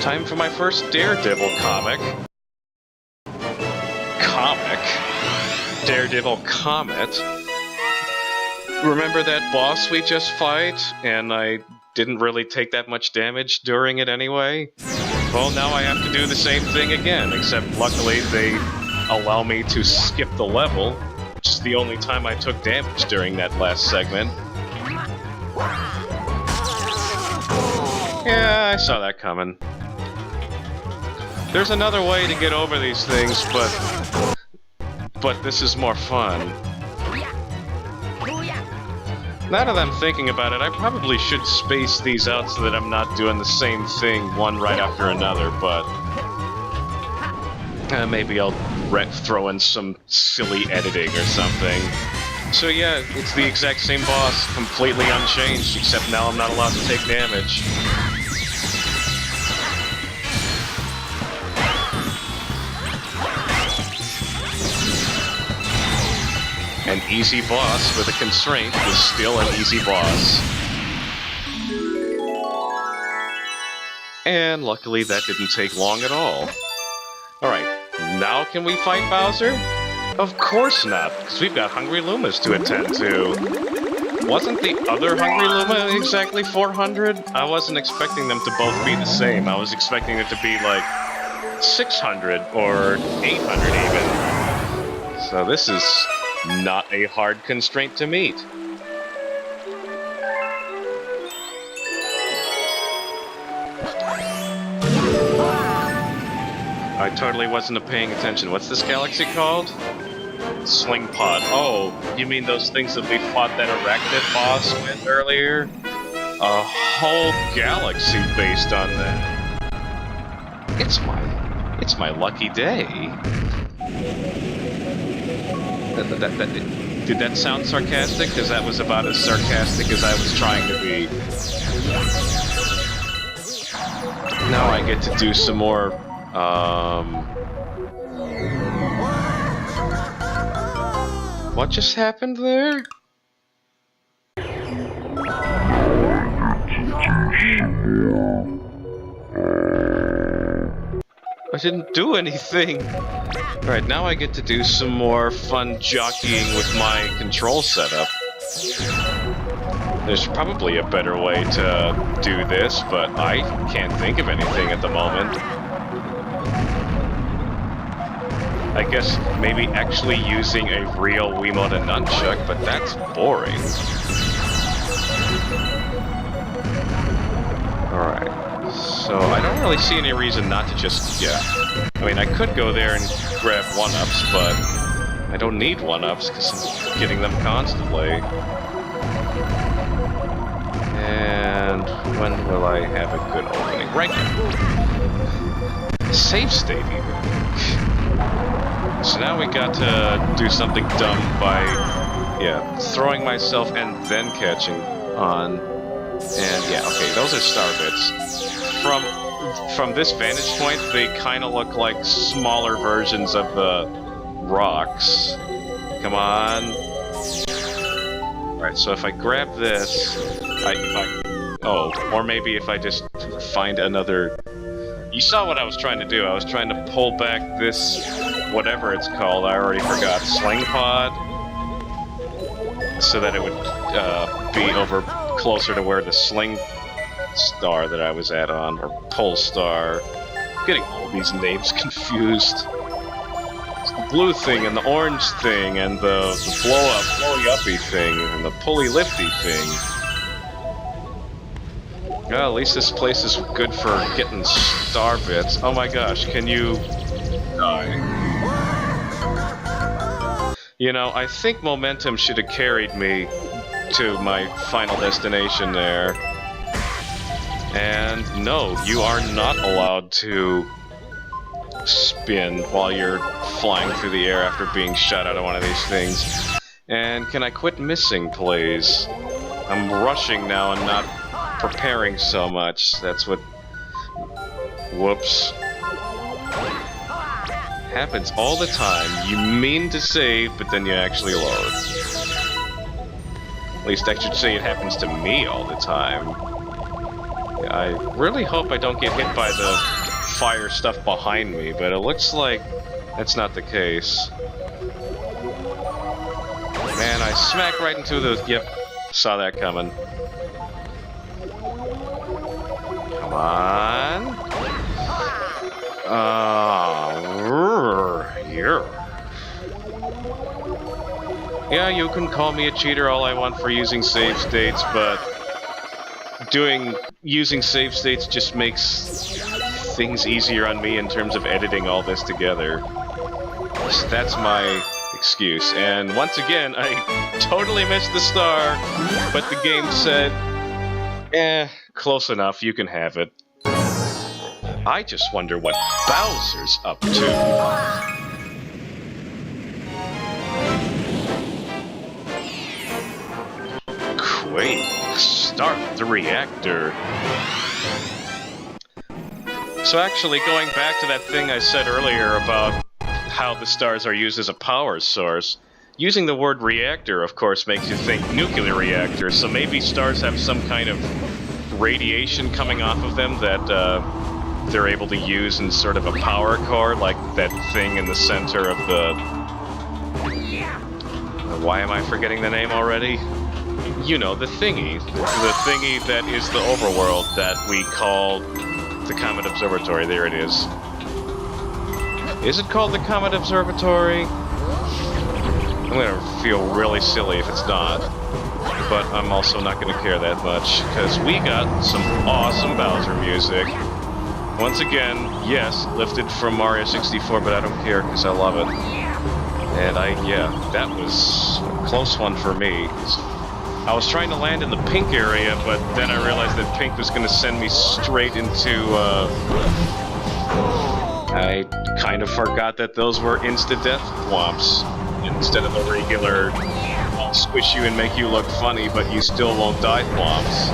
Time for my first Daredevil comic. Daredevil Comet. Remember that boss we just fight? And I didn't really take that much damage during it anyway? Well, now I have to do the same thing again, except luckily they allow me to skip the level, which is the only time I took damage during that last segment. Yeah, I saw that coming. There's another way to get over these things, but this is more fun. Now that I'm thinking about it, I probably should space these out so that I'm not doing the same thing one right after another, but maybe I'll throw in some silly editing or something. So yeah, it's the exact same boss, completely unchanged, except now I'm not allowed to take damage. An easy boss with a constraint is still an easy boss. And luckily that didn't take long at all. Alright, now can we fight Bowser? Of course not, because we've got Hungry Lumas to attend to. Wasn't the other Hungry Luma exactly 400? I wasn't expecting them to both be the same. I was expecting it to be like 600 or 800 even. So this is not a hard constraint to meet. I totally wasn't paying attention. What's this galaxy called? Sling Pod. Oh, you mean those things that we fought that arachnid boss with earlier? A whole galaxy based on that. It's my lucky day. Did that sound sarcastic? Because that was about as sarcastic as I was trying to be. Now I get to do some more, what just happened there? I didn't do anything. Alright, now I get to do some more fun jockeying with my control setup. There's probably a better way to do this, but I can't think of anything at the moment. I guess maybe actually using a real Wiimote and nunchuck, but that's boring. Alright. So, I don't really see any reason not to just, I mean, I could go there and grab 1-ups, but I don't need 1-ups because I'm getting them constantly. And when will I have a good opening? Right now. Save state even. So now we got to do something dumb by, throwing myself and then catching on. And okay, those are star bits. From this vantage point, they kind of look like smaller versions of the rocks. Come on. Alright, so if I grab this, or maybe if I just find another... You saw what I was trying to do. I was trying to pull back this, whatever it's called, I already forgot, sling pod, so that it would be over closer to where the sling star that I was at on, or pole star. I'm getting all these names confused. It's the blue thing, and the orange thing, and the blowy-uppy thing, and the pulley-lifty thing. Well, at least this place is good for getting star bits. Oh my gosh, can you die? You know, I think momentum should have carried me to my final destination there. And no, you are not allowed to spin while you're flying through the air after being shot out of one of these things. And can I quit missing, please? I'm rushing now and not preparing so much. That's what... Whoops. Happens all the time. You mean to save, but then you actually load. At least I should say it happens to me all the time. I really hope I don't get hit by the fire stuff behind me, but it looks like that's not the case. Man, I smacked right into the... Yep, saw that coming. Come on. Yeah, you can call me a cheater all I want for using save states, but using save states just makes things easier on me in terms of editing all this together. So that's my excuse. And once again, I totally missed the star, but the game said, close enough, you can have it. I just wonder what Bowser's up to. Wait, start the reactor. So actually, going back to that thing I said earlier about how the stars are used as a power source, using the word reactor, of course, makes you think nuclear reactor, so maybe stars have some kind of radiation coming off of them that they're able to use in sort of a power core, like that thing in the center of the... Why am I forgetting the name already? You know, the thingy. The thingy that is the overworld that we call the Comet Observatory. There it is. Is it called the Comet Observatory? I'm gonna feel really silly if it's not. But I'm also not gonna care that much, because we got some awesome Bowser music. Once again, yes, lifted from Mario 64, but I don't care, because I love it. And that was a close one for me. I was trying to land in the pink area, but then I realized that pink was going to send me straight into, I kind of forgot that those were insta-death thwomps, instead of the regular, I'll squish you and make you look funny, but you still won't die thwomps.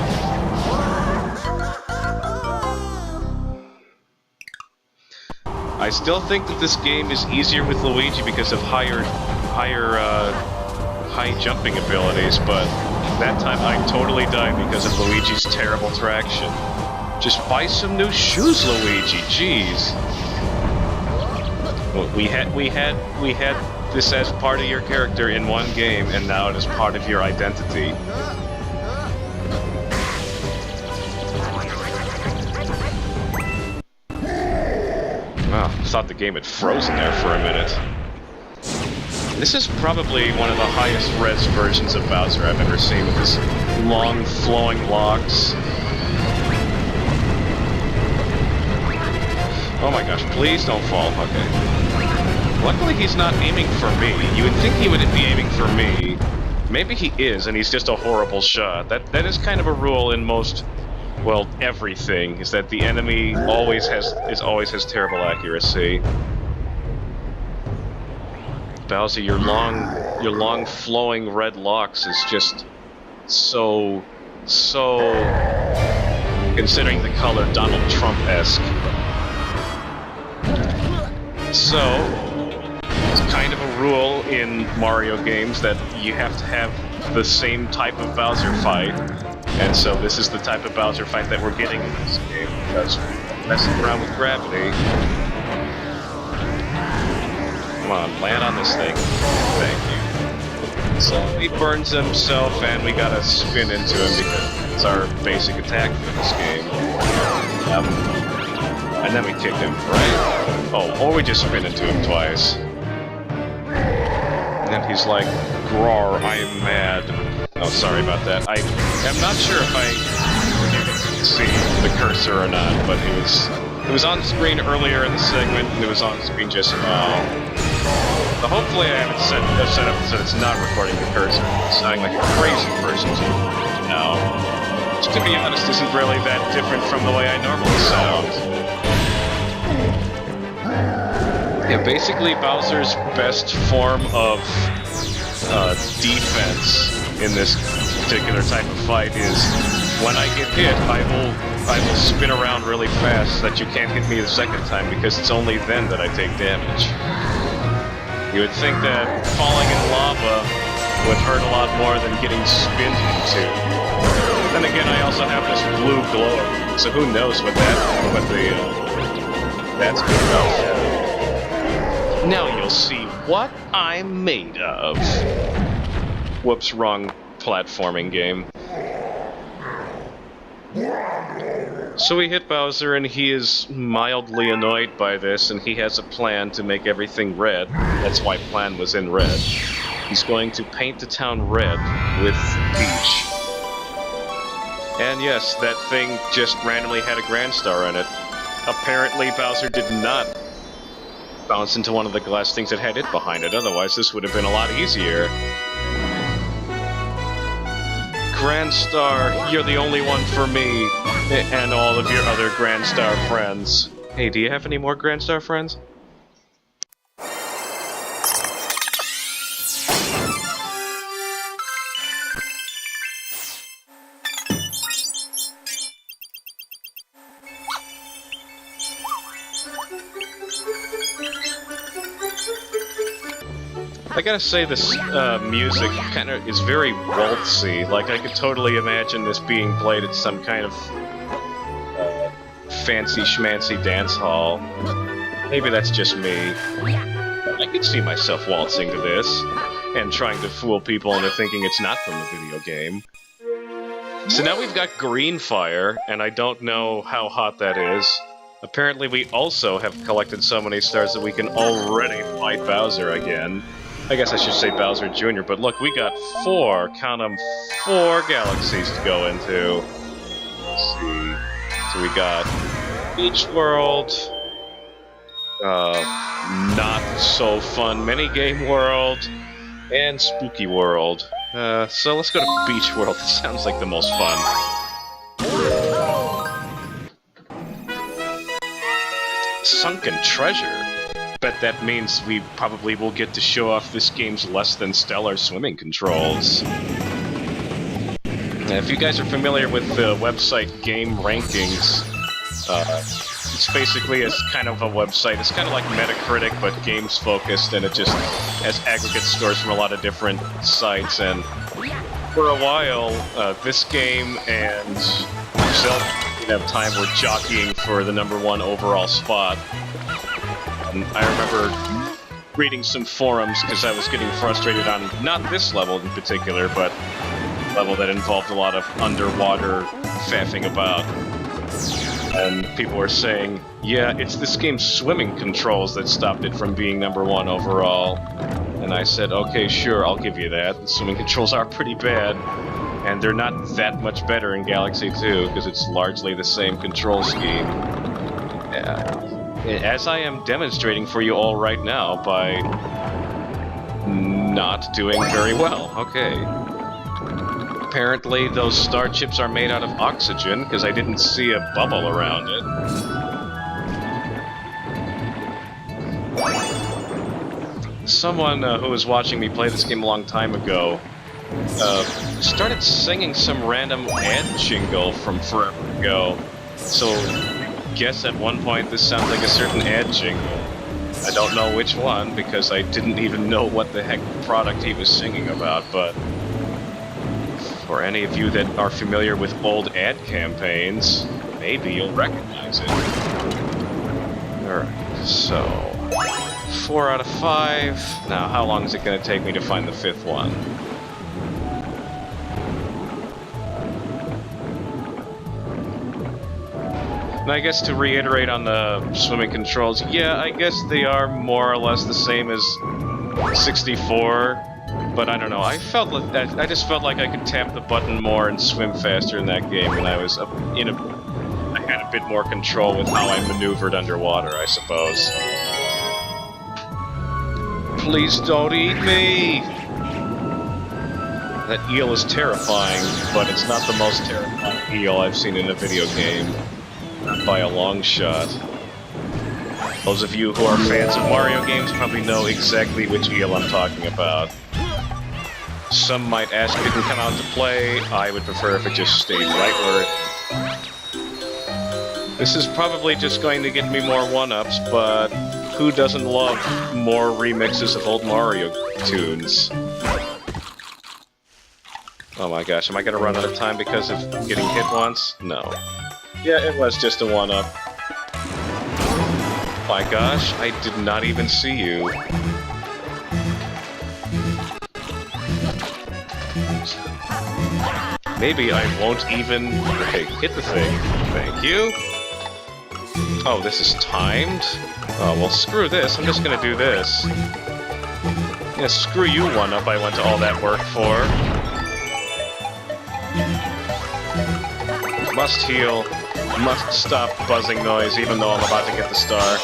I still think that this game is easier with Luigi because of high jumping abilities, but that time I totally died because of Luigi's terrible traction. Just buy some new shoes, Luigi. Jeez. We had this as part of your character in one game, and now it is part of your identity. Wow, I thought the game had frozen there for a minute. This is probably one of the highest res versions of Bowser I've ever seen, with his long, flowing locks. Oh my gosh, please don't fall. Okay. Luckily he's not aiming for me. You would think he would be aiming for me. Maybe he is, and he's just a horrible shot. That is kind of a rule in most, well, everything, is that the enemy always has terrible accuracy. Bowser, your long flowing red locks is just so, considering the color, Donald Trump-esque. So, it's kind of a rule in Mario games that you have to have the same type of Bowser fight, and so this is the type of Bowser fight that we're getting in this game, because we're messing around with gravity. Come on, land on this thing. Thank you. So he burns himself, and we gotta spin into him because it's our basic attack for this game. And then we kick him, right? Oh, or we just spin into him twice. And then he's like, "Grawr, I am mad." Oh, sorry about that. I'm not sure if I see the cursor or not, but it was on screen earlier in the segment, and it was on screen just now. So hopefully I have it set up so it's not recording the cursor. It's sounding like a crazy person now. Which, to be honest, isn't really that different from the way I normally sound. Yeah, basically Bowser's best form of defense in this particular type of fight is when I get hit, I will spin around really fast so that you can't hit me the second time, because it's only then that I take damage. You would think that falling in lava would hurt a lot more than getting spinned into. Then again, I also have this blue glow, so who knows what that's good enough. Now you'll see what I'm made of. Whoops, wrong platforming game. So we hit Bowser, and he is mildly annoyed by this, and he has a plan to make everything red. That's why plan was in red. He's going to paint the town red with Peach. And yes, that thing just randomly had a Grand Star in it. Apparently Bowser did not bounce into one of the glass things that had it behind it, otherwise this would have been a lot easier. Grand Star, you're the only one for me, and all of your other Grand Star friends. Hey, do you have any more Grand Star friends? I gotta say, this music kind of is very waltzy. Like, I could totally imagine this being played at some kind of fancy schmancy dance hall. Maybe that's just me. I could see myself waltzing to this, and trying to fool people into thinking it's not from a video game. So now we've got green fire, and I don't know how hot that is. Apparently we also have collected so many stars that we can already fight Bowser again. I guess I should say Bowser Jr., but look, we got count them, 4 galaxies to go into. Let's see. So we got Beach World, Not So Fun Minigame World, and Spooky World. So let's go to Beach World. It sounds like the most fun. Sunken treasure. Bet that means we probably will get to show off this game's less than stellar swimming controls. If you guys are familiar with the website Game Rankings, it's basically kind of a website. It's kind of like Metacritic, but games focused, and it just has aggregate scores from a lot of different sites. And for a while, this game and Zelda at time were jockeying for the #1 overall spot. And I remember reading some forums because I was getting frustrated on not this level in particular, but a level that involved a lot of underwater faffing about. And people were saying, yeah, it's this game's swimming controls that stopped it from being #1 overall. And I said, okay, sure, I'll give you that. The swimming controls are pretty bad, and they're not that much better in Galaxy 2 because it's largely the same control scheme. As I am demonstrating for you all right now by not doing very well. Okay. Apparently those star chips are made out of oxygen, because I didn't see a bubble around it. Someone who was watching me play this game a long time ago started singing some random ad jingle from forever ago. So guess at one point this sounds like a certain ad jingle. I don't know which one, because I didn't even know what the heck product he was singing about, but for any of you that are familiar with old ad campaigns, maybe you'll recognize it. Alright, so 4 out of 5. Now, how long is it going to take me to find the 5th one? And I guess to reiterate on the swimming controls, yeah, I guess they are more or less the same as 64, but I don't know. I just felt like I could tap the button more and swim faster in that game, and I had a bit more control with how I maneuvered underwater, I suppose. Please don't eat me! That eel is terrifying, but it's not the most terrifying eel I've seen in a video game. By a long shot. Those of you who are fans of Mario games probably know exactly which eel I'm talking about. Some might ask if it can come out to play. I would prefer if it just stayed right where it... This is probably just going to get me more one-ups, but who doesn't love more remixes of old Mario tunes? Oh my gosh, am I gonna run out of time because of getting hit once? No. Yeah, it was just a one-up. My gosh, I did not even see you. Maybe I won't even... Okay, hit the thing. Thank you. Oh, this is timed? Oh, well, screw this. I'm just gonna do this. Yeah, screw you, one-up I went to all that work for. Must heal. Must stop buzzing noise, even though I'm about to get the star.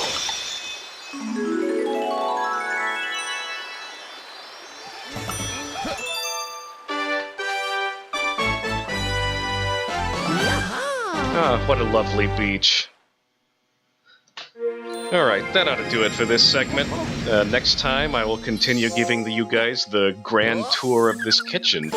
Ah, what a lovely beach. Alright, that ought to do it for this segment. Next time I will continue giving you guys the grand tour of this kitchen.